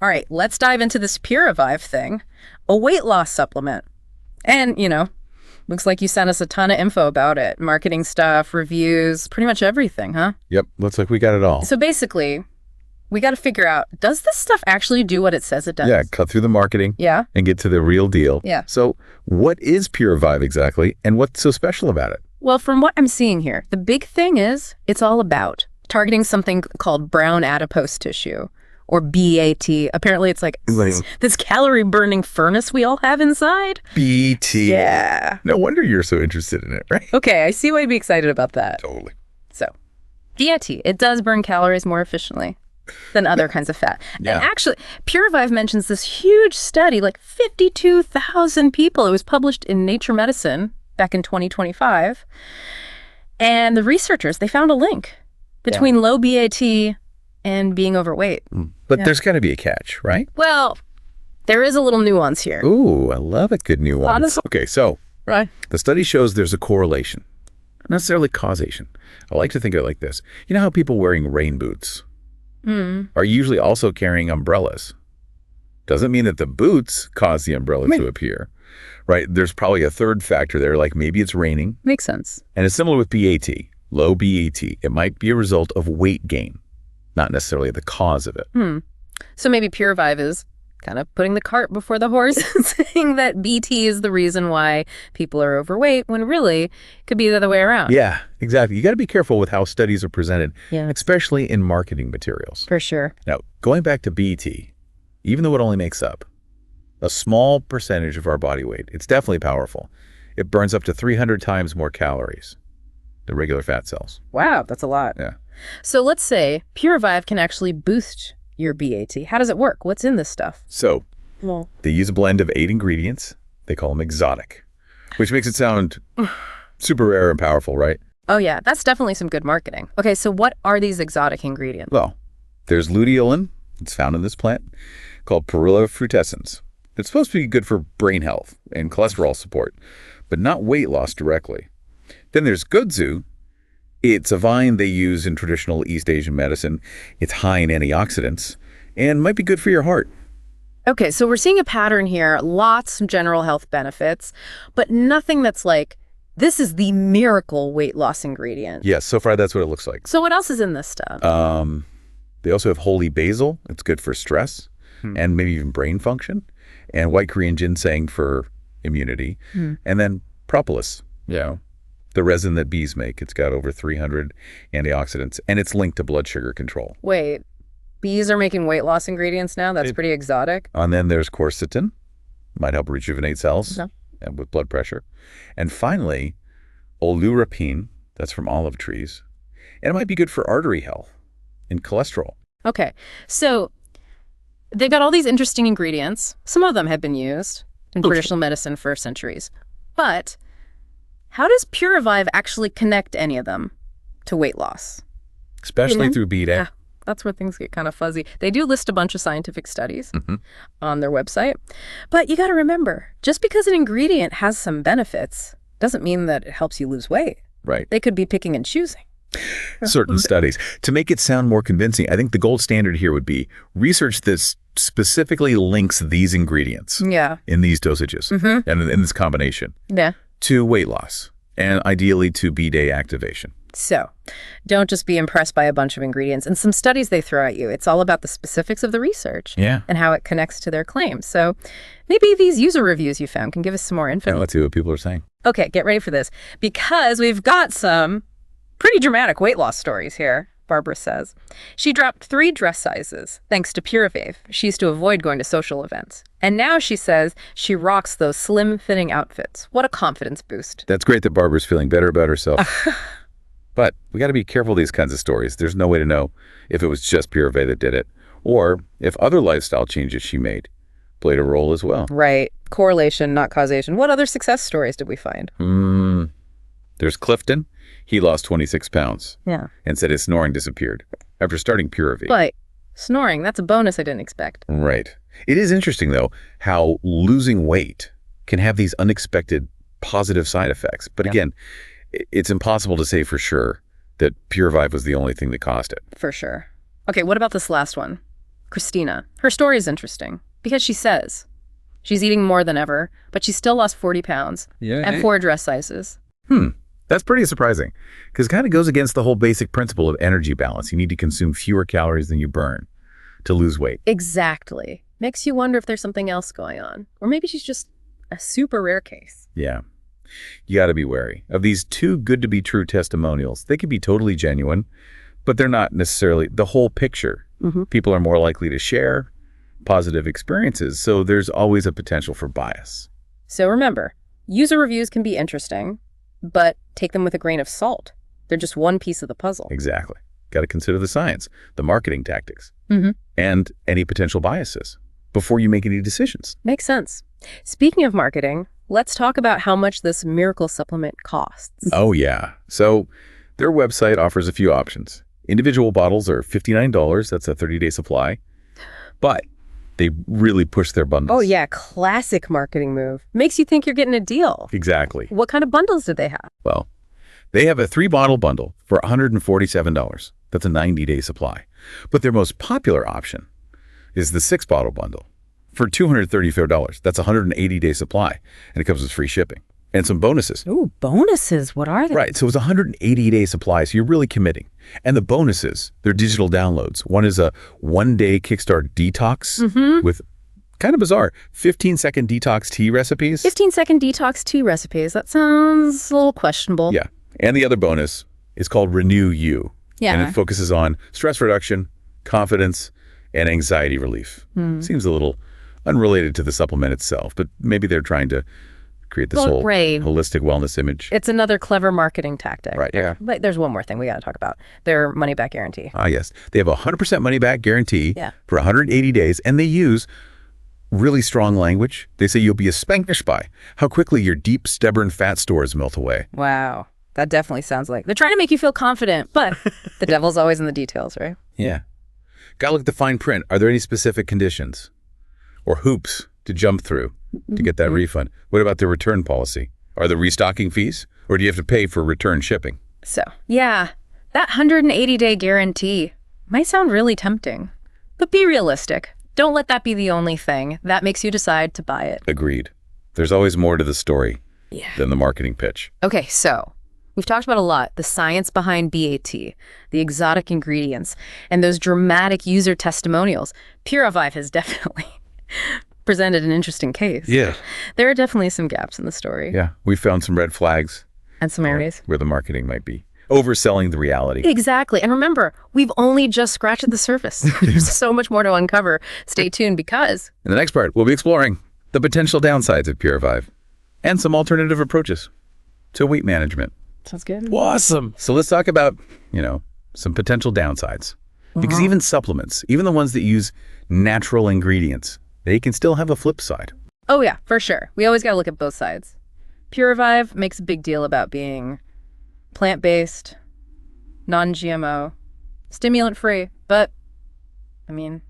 All right, let's dive into this Puravive thing, a weight loss supplement. And, looks like you sent us a ton of info about it. Marketing stuff, reviews, pretty much everything, huh? Yep, looks like we got it all. So basically, we got to figure out, does this stuff actually do what it says it does? Yeah, cut through the marketing and get to the real deal. Yeah. So what is Puravive exactly, and what's so special about it? Well, from what I'm seeing here, the big thing is it's all about targeting something called brown adipose tissue, or BAT. Apparently, it's like this calorie-burning furnace we all have inside. BT. Yeah. No wonder you're so interested in it, right? Okay, I see why you'd be excited about that. Totally. So, BAT, it does burn calories more efficiently than other kinds of fat. Yeah. And actually, Puravive mentions this huge study, like 52,000 people. It was published in Nature Medicine back in 2025. And the researchers, they found a link between low BAT and being overweight. But there's got to be a catch, right? Well, there is a little nuance here. Ooh, I love it. Good nuance. Honestly. Okay, so the study shows there's a correlation, not necessarily causation. I like to think of it like this. You know how people wearing rain boots are usually also carrying umbrellas? Doesn't mean that the boots cause the umbrella to appear, right? There's probably a third factor there, like maybe it's raining. Makes sense. And it's similar with BAT, low BAT. It might be a result of weight gain, not necessarily the cause of it. So maybe Puravive is kind of putting the cart before the horse, saying that BT is the reason why people are overweight, when really it could be the other way around. Yeah, exactly. You got to be careful with how studies are presented, especially in marketing materials. For sure. Now, going back to BT, even though it only makes up a small percentage of our body weight, it's definitely powerful. It burns up to 300 times more calories than regular fat cells. Wow, that's a lot. Yeah. So let's say Puravive can actually boost your BAT. How does it work? What's in this stuff? So they use a blend of 8 ingredients. They call them exotic, which makes it sound super rare and powerful, right? Oh yeah, that's definitely some good marketing. Okay, so what are these exotic ingredients? Well, there's luteolin. It's found in this plant called Puravive frutescens. It's supposed to be good for brain health and cholesterol support, but not weight loss directly. Then there's kudzu. It's a vine they use in traditional East Asian medicine. It's high in antioxidants and might be good for your heart. Okay, so we're seeing a pattern here, lots of general health benefits, but nothing that's like, this is the miracle weight loss ingredient. Yes, so far that's what it looks like. So what else is in this stuff? They also have holy basil. It's good for stress and maybe even brain function. And white Korean ginseng for immunity. And then propolis, the resin that bees make. It's got over 300 antioxidants, and it's linked to blood sugar control. Wait, bees are making weight loss ingredients now? That's pretty exotic. And then there's quercetin. Might help rejuvenate cells and with blood pressure. And finally, oleuropein. That's from olive trees. And it might be good for artery health and cholesterol. Okay, so they've got all these interesting ingredients. Some of them have been used in traditional medicine for centuries. But how does Puravive actually connect any of them to weight loss? Especially through BDA. That's where things get kind of fuzzy. They do list a bunch of scientific studies on their website. But you got to remember, just because an ingredient has some benefits doesn't mean that it helps you lose weight. Right. They could be picking and choosing. Certain studies. To make it sound more convincing, I think the gold standard here would be research that specifically links these ingredients in these dosages and in this combination to weight loss and ideally to B-day activation. So don't just be impressed by a bunch of ingredients and some studies they throw at you. It's all about the specifics of the research and how it connects to their claims. So maybe these user reviews you found can give us some more info. Yeah, let's see what people are saying. Okay, get ready for this because we've got some pretty dramatic weight loss stories here, Barbara says. She dropped 3 dress sizes thanks to Puravive. She used to avoid going to social events. And now she says she rocks those slim-fitting outfits. What a confidence boost. That's great that Barbara's feeling better about herself. But we got to be careful of these kinds of stories. There's no way to know if it was just Puravive that did it or if other lifestyle changes she made played a role as well. Right. Correlation, not causation. What other success stories did we find? There's Clifton. He lost 26 pounds. Yeah. And said his snoring disappeared after starting Puravive. But snoring, that's a bonus I didn't expect. Right. It is interesting, though, how losing weight can have these unexpected positive side effects. But again, it's impossible to say for sure that Puravive was the only thing that caused it. For sure. Okay, what about this last one? Christina. Her story is interesting because she says she's eating more than ever, but she still lost 40 pounds and 4 dress sizes. That's pretty surprising because it kind of goes against the whole basic principle of energy balance. You need to consume fewer calories than you burn to lose weight. Exactly. Makes you wonder if there's something else going on. Or maybe she's just a super rare case. Yeah. You got to be wary of these too good to be true testimonials. They can be totally genuine, but they're not necessarily the whole picture. People are more likely to share positive experiences, so there's always a potential for bias. So remember, user reviews can be interesting, but take them with a grain of salt. They're just one piece of the puzzle. Exactly. Got to consider the science, the marketing tactics, and any potential biases before you make any decisions. Makes sense. Speaking of marketing, let's talk about how much this miracle supplement costs. Oh, yeah. So their website offers a few options. Individual bottles are $59. That's a 30-day supply. But they really push their bundles. Oh, yeah. Classic marketing move. Makes you think you're getting a deal. Exactly. What kind of bundles do they have? Well, they have a 3-bottle bundle for $147. That's a 90-day supply. But their most popular option is the 6-bottle bundle for $234. That's a 180-day supply, and it comes with free shipping and some bonuses. Ooh, bonuses. What are they? Right, so it's a 180-day supply, so you're really committing. And the bonuses, they're digital downloads. One is a 1-day Kickstart detox with kind of bizarre 15-second detox tea recipes. 15-second detox tea recipes. That sounds a little questionable. Yeah, and the other bonus is called Renew You. Yeah. And it focuses on stress reduction, confidence, and anxiety relief. Seems a little unrelated to the supplement itself, but maybe they're trying to create this whole holistic wellness image. It's another clever marketing tactic. Right, yeah. But there's one more thing we got to talk about. Their money-back guarantee. Ah, yes. They have a 100% money-back guarantee for 180 days, and they use really strong language. They say you'll be astonished by how quickly your deep, stubborn fat stores melt away. Wow. That definitely sounds like they're trying to make you feel confident, but the devil's always in the details, right? Yeah. Gotta look at the fine print. Are there any specific conditions or hoops to jump through to get that refund? What about the return policy? Are there restocking fees, or do you have to pay for return shipping? So, yeah, that 180-day guarantee might sound really tempting, but be realistic. Don't let that be the only thing that makes you decide to buy it. Agreed. There's always more to the story than the marketing pitch. Okay, so we've talked about a lot, the science behind BAT, the exotic ingredients, and those dramatic user testimonials. Puravive has definitely presented an interesting case. Yeah. There are definitely some gaps in the story. Yeah, we found some red flags. And some areas where the marketing might be overselling the reality. Exactly. And remember, we've only just scratched the surface. There's so much more to uncover. Stay tuned because in the next part, we'll be exploring the potential downsides of Puravive and some alternative approaches to weight management. Sounds good. Awesome. So let's talk about, some potential downsides. Because even supplements, even the ones that use natural ingredients, they can still have a flip side. Oh, yeah, for sure. We always got to look at both sides. Puravive makes a big deal about being plant-based, non-GMO, stimulant-free. But, even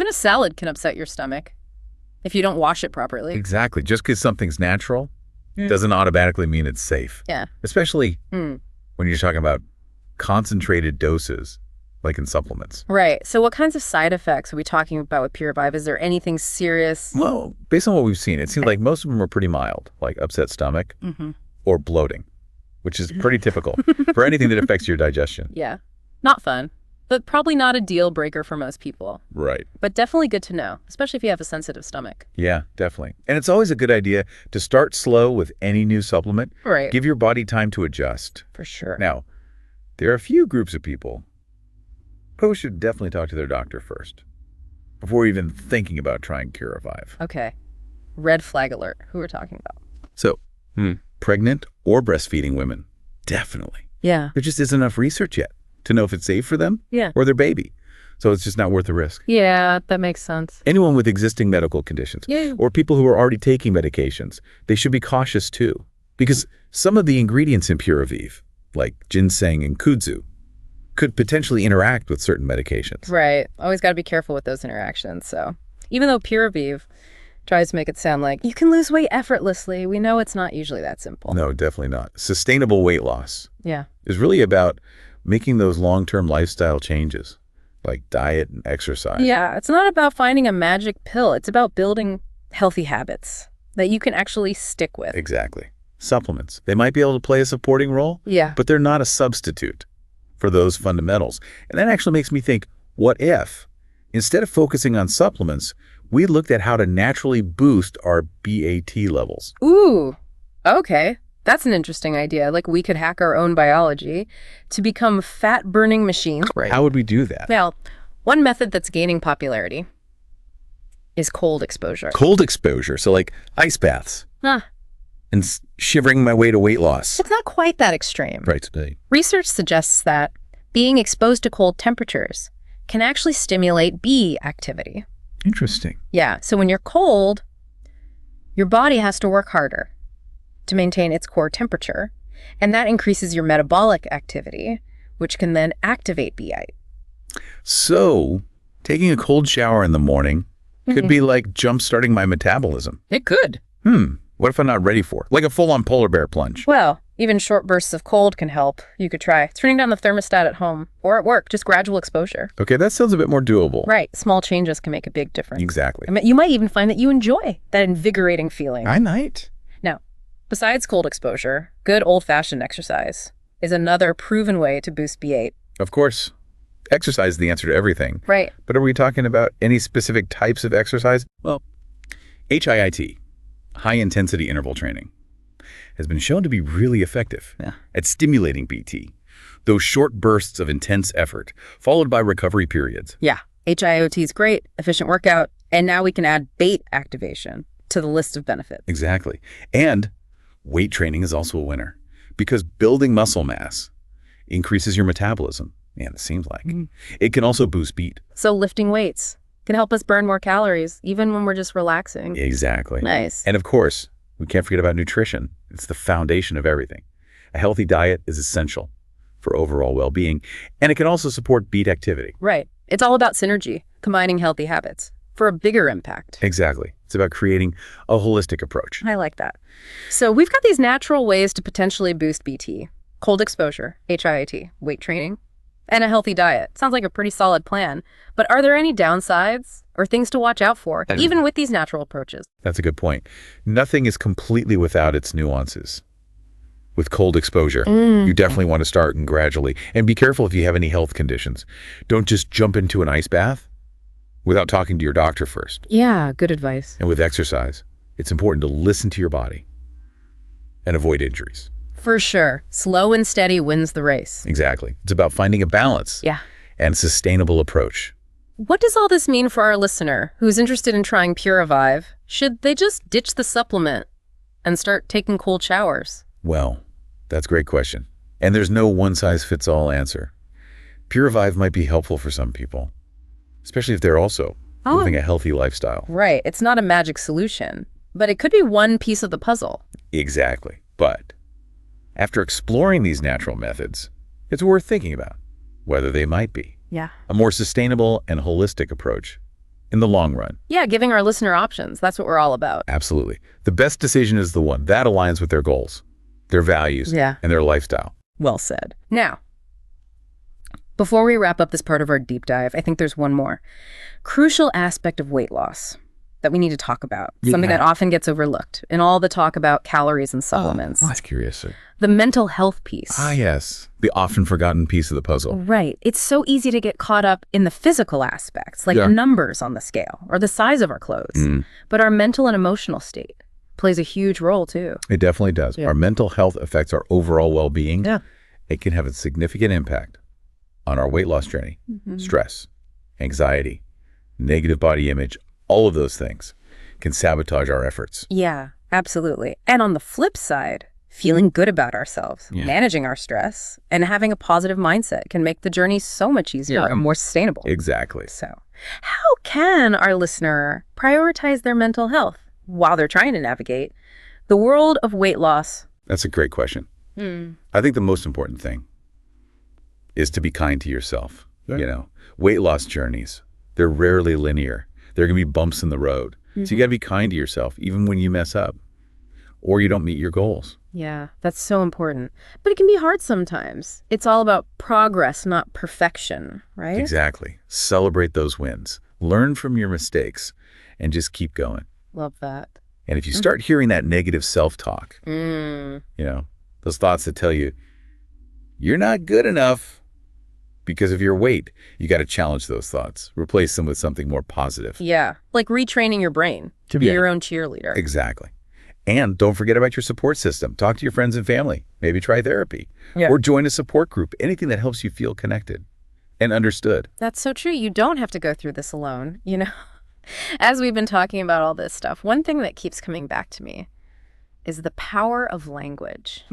a salad can upset your stomach if you don't wash it properly. Exactly. Just because something's natural doesn't automatically mean it's safe. Yeah. Especially when you're talking about concentrated doses, like in supplements. Right. So what kinds of side effects are we talking about with Puravive? Is there anything serious? Well, based on what we've seen, it seems like most of them are pretty mild, like upset stomach or bloating, which is pretty typical for anything that affects your digestion. Yeah. Not fun, but probably not a deal breaker for most people. Right. But definitely good to know, especially if you have a sensitive stomach. Yeah, definitely. And it's always a good idea to start slow with any new supplement. Right. Give your body time to adjust. For sure. Now, there are a few groups of people who should definitely talk to their doctor first before even thinking about trying Puravive. Okay. Red flag alert. Who we're talking about? So, pregnant or breastfeeding women, definitely. Yeah. There just isn't enough research yet to know if it's safe for them or their baby. So it's just not worth the risk. Yeah, that makes sense. Anyone with existing medical conditions or people who are already taking medications, they should be cautious too. Because some of the ingredients in Puravive, like ginseng and kudzu, could potentially interact with certain medications. Right. Always got to be careful with those interactions. So even though Puravive tries to make it sound like you can lose weight effortlessly, we know it's not usually that simple. No, definitely not. Sustainable weight loss is really about making those long-term lifestyle changes, like diet and exercise. Yeah, it's not about finding a magic pill. It's about building healthy habits that you can actually stick with. Exactly. Supplements. They might be able to play a supporting role, Yeah. but they're not a substitute for those fundamentals. And that actually makes me think, what if, instead of focusing on supplements, we looked at how to naturally boost our BAT levels? Ooh, okay. That's an interesting idea. Like we could hack our own biology to become fat-burning machines. Right. How would we do that? Well, one method that's gaining popularity is cold exposure. Cold exposure, so like ice baths and shivering my way to weight loss. It's not quite that extreme. Right. Research suggests that being exposed to cold temperatures can actually stimulate bee activity. Interesting. Yeah, so when you're cold, your body has to work harder to maintain its core temperature, and that increases your metabolic activity, which can then activate BI. So, taking a cold shower in the morning could be like jump-starting my metabolism. It could. What if I'm not ready for it? Like a full-on polar bear plunge. Well, even short bursts of cold can help. You could try turning down the thermostat at home or at work, just gradual exposure. Okay, that sounds a bit more doable. Right, small changes can make a big difference. Exactly. I mean, you might even find that you enjoy that invigorating feeling. I might. Now, besides cold exposure, good old-fashioned exercise is another proven way to boost B8. Of course. Exercise is the answer to everything. Right. But are we talking about any specific types of exercise? Well, HIIT, high-intensity interval training, has been shown to be really effective at stimulating BT. Those short bursts of intense effort, followed by recovery periods. Yeah, HIIT is great, efficient workout, and now we can add BAIT activation to the list of benefits. Exactly. And weight training is also a winner because building muscle mass increases your metabolism. Man, it seems like. It can also boost beat. So lifting weights can help us burn more calories, even when we're just relaxing. Exactly. Nice. And of course, we can't forget about nutrition. It's the foundation of everything. A healthy diet is essential for overall well-being, and it can also support beat activity. Right. It's all about synergy, combining healthy habits for a bigger impact. Exactly. It's about creating a holistic approach. I like that. So we've got these natural ways to potentially boost BT: cold exposure, HIIT, weight training, and a healthy diet. Sounds like a pretty solid plan. But are there any downsides or things to watch out for, even with these natural approaches? That's a good point. Nothing is completely without its nuances. With cold exposure, you definitely want to start and gradually. And be careful if you have any health conditions. Don't just jump into an ice bath without talking to your doctor first. Yeah, good advice. And with exercise, it's important to listen to your body and avoid injuries. For sure. Slow and steady wins the race. Exactly. It's about finding a balance and a sustainable approach. What does all this mean for our listener who's interested in trying Puravive? Should they just ditch the supplement and start taking cold showers? Well, that's a great question. And there's no one-size-fits-all answer. Puravive might be helpful for some people, especially if they're also living a healthy lifestyle. Right. It's not a magic solution, but it could be one piece of the puzzle. Exactly. But after exploring these natural methods, it's worth thinking about whether they might be a more sustainable and holistic approach in the long run. Yeah, giving our listener options. That's what we're all about. Absolutely. The best decision is the one that aligns with their goals, their values, and their lifestyle. Well said. Now, before we wrap up this part of our deep dive, I think there's one more crucial aspect of weight loss that we need to talk about, something that often gets overlooked in all the talk about calories and supplements. Oh, that's curious. The mental health piece. Ah, yes. The often forgotten piece of the puzzle. Right. It's so easy to get caught up in the physical aspects, like numbers on the scale or the size of our clothes. But our mental and emotional state plays a huge role, too. It definitely does. Our mental health affects our overall well-being. It can have a significant impact on our weight loss journey. Stress, anxiety, negative body image, all of those things can sabotage our efforts. Yeah, absolutely. And on the flip side, feeling good about ourselves, managing our stress, and having a positive mindset can make the journey so much easier and more sustainable. Exactly. So how can our listener prioritize their mental health while they're trying to navigate the world of weight loss? That's a great question. I think the most important thing is to be kind to yourself. You know, weight loss journeys, they're rarely linear. There are going to be bumps in the road. So you got to be kind to yourself, even when you mess up or you don't meet your goals. Yeah, that's so important. But it can be hard sometimes. It's all about progress, not perfection, right? Exactly. Celebrate those wins. Learn from your mistakes and just keep going. Love that. And if you start hearing that negative self-talk, those thoughts that tell you you're not good enough because of your weight, you got to challenge those thoughts. Replace them with something more positive. Yeah, like retraining your brain to be your own cheerleader. Exactly. And don't forget about your support system. Talk to your friends and family. Maybe try therapy. Or join a support group. Anything that helps you feel connected and understood. That's so true. You don't have to go through this alone, As we've been talking about all this stuff, one thing that keeps coming back to me is the power of language.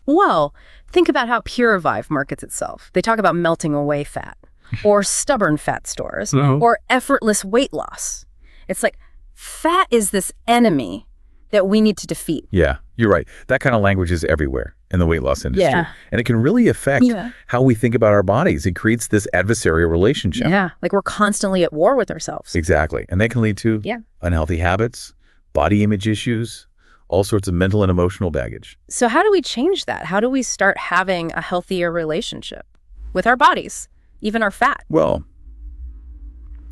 Well, think about how Puravive markets itself. They talk about melting away fat, or stubborn fat stores, or effortless weight loss. It's like fat is this enemy that we need to defeat. Yeah, you're right. That kind of language is everywhere in the weight loss industry. Yeah. And it can really affect how we think about our bodies. It creates this adversarial relationship. Yeah, like we're constantly at war with ourselves. Exactly. And that can lead to unhealthy habits, body image issues, all sorts of mental and emotional baggage. So how do we change that? How do we start having a healthier relationship with our bodies, even our fat? Well,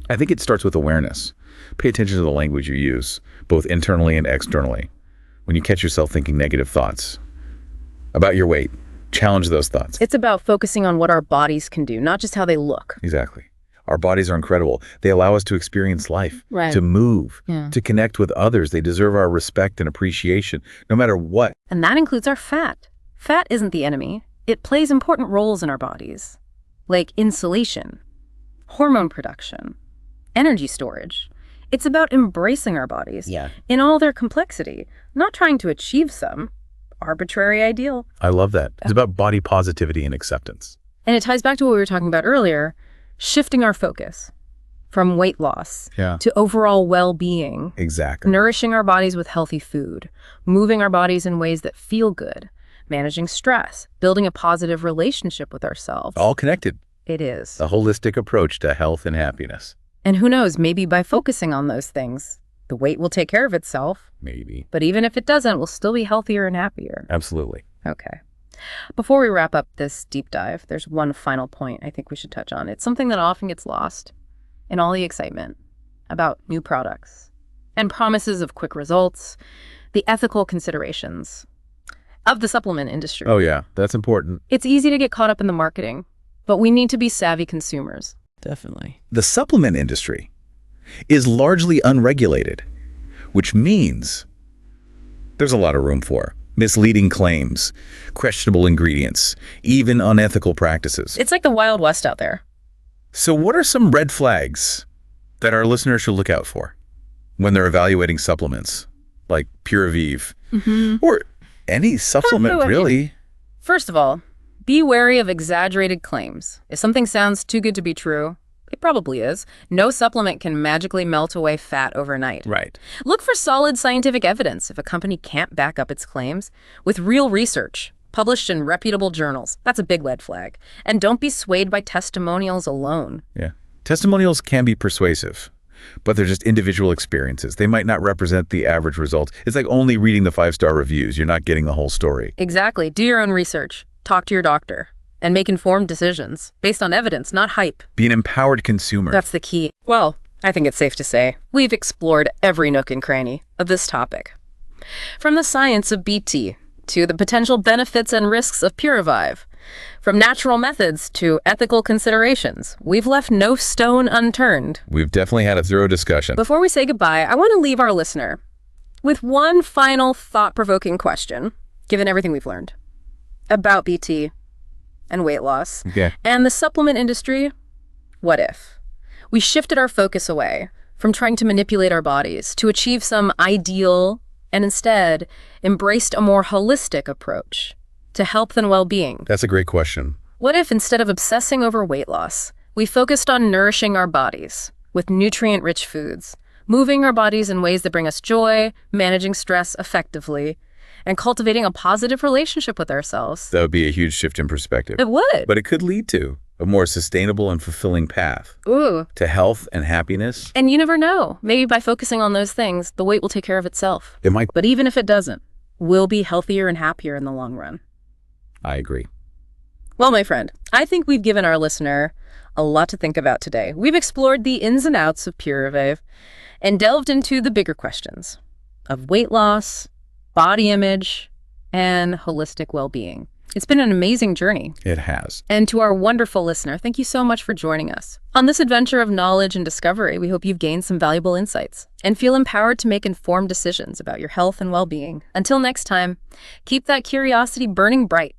I think it starts with awareness. Pay attention to the language you use, both internally and externally. When you catch yourself thinking negative thoughts about your weight, challenge those thoughts. It's about focusing on what our bodies can do, not just how they look. Exactly. Our bodies are incredible. They allow us to experience life, to move, to connect with others. They deserve our respect and appreciation, no matter what. And that includes our fat. Fat isn't the enemy. It plays important roles in our bodies, like insulation, hormone production, energy storage. It's about embracing our bodies in all their complexity, not trying to achieve some arbitrary ideal. I love that. It's about body positivity and acceptance. And it ties back to what we were talking about earlier, shifting our focus from weight loss to overall well-being. Exactly. Nourishing our bodies with healthy food, moving our bodies in ways that feel good, managing stress, building a positive relationship with ourselves. All connected. It is. A holistic approach to health and happiness. And who knows, maybe by focusing on those things, the weight will take care of itself. Maybe. But even if it doesn't, we'll still be healthier and happier. Absolutely. Okay. Before we wrap up this deep dive, there's one final point I think we should touch on. It's something that often gets lost in all the excitement about new products and promises of quick results, the ethical considerations of the supplement industry. Oh yeah, that's important. It's easy to get caught up in the marketing, but we need to be savvy consumers. Definitely. The supplement industry is largely unregulated, which means there's a lot of room for misleading claims, questionable ingredients, even unethical practices. It's like the Wild West out there. So what are some red flags that our listeners should look out for when they're evaluating supplements like Puravive or any supplement really? First of all, be wary of exaggerated claims. If something sounds too good to be true, it probably is. No supplement can magically melt away fat overnight. Right. Look for solid scientific evidence if a company can't back up its claims with real research published in reputable journals. That's a big red flag. And don't be swayed by testimonials alone. Yeah. Testimonials can be persuasive, but they're just individual experiences. They might not represent the average result. It's like only reading the 5-star reviews. You're not getting the whole story. Exactly. Do your own research. Talk to your doctor. And make informed decisions based on evidence, not hype. Be an empowered consumer. That's the key. Well, I think it's safe to say we've explored every nook and cranny of this topic. From the science of BT to the potential benefits and risks of Puravive, from natural methods to ethical considerations, we've left no stone unturned. We've definitely had a thorough discussion. Before we say goodbye, I want to leave our listener with one final thought-provoking question, given everything we've learned about BT and weight loss and the supplement industry. What if we shifted our focus away from trying to manipulate our bodies to achieve some ideal and instead embraced a more holistic approach to health and well-being? That's a great question. What if instead of obsessing over weight loss, we focused on nourishing our bodies with nutrient-rich foods, moving our bodies in ways that bring us joy, managing stress effectively, and cultivating a positive relationship with ourselves? That would be a huge shift in perspective. It would. But it could lead to a more sustainable and fulfilling path Ooh. to health and happiness. And you never know. Maybe by focusing on those things, the weight will take care of itself. It might. But even if it doesn't, we'll be healthier and happier in the long run. I agree. Well, my friend, I think we've given our listener a lot to think about today. We've explored the ins and outs of Puravive and delved into the bigger questions of weight loss, body image, and holistic well-being. It's been an amazing journey. It has. And to our wonderful listener, thank you so much for joining us. On this adventure of knowledge and discovery, we hope you've gained some valuable insights and feel empowered to make informed decisions about your health and well-being. Until next time, keep that curiosity burning bright